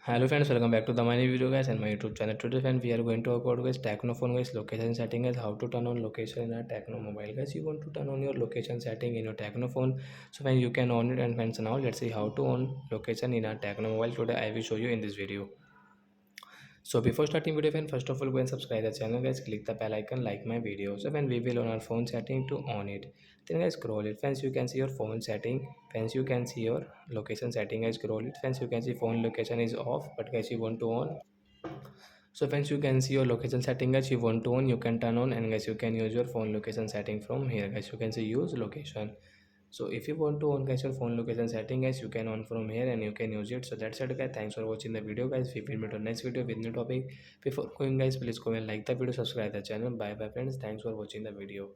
Hello friends, welcome back to the my new video guys and my YouTube channel. Today friends, we are going to talk about guys Tecno phone guys location setting guys, how to turn on location in a Tecno mobile guys. You want to turn on your location setting in your Tecno phone, so when you can on it. And friends, now let's see how to on location in a Tecno mobile. Today I will show you in this video. So before starting video friend, first of all go and subscribe the channel guys, click the bell icon, like my video. So when we will on our phone setting to on it, then guys scroll it. Friends, you can see your phone setting. Friends, you can see your location setting guys, scroll it. Friends, you can see phone location is off, but guys you want to on. So friends, you can see your location setting guys, you want to on, you can turn on, and guys you can use your phone location setting from here guys. You can see use location. So if you want to on guys your phone location setting guys, you can on from here and you can use it. So that's it guys, thanks for watching the video guys. We will meet on next video with new topic. Before going guys, please go and like the video, subscribe the channel. Bye bye friends, thanks for watching the video.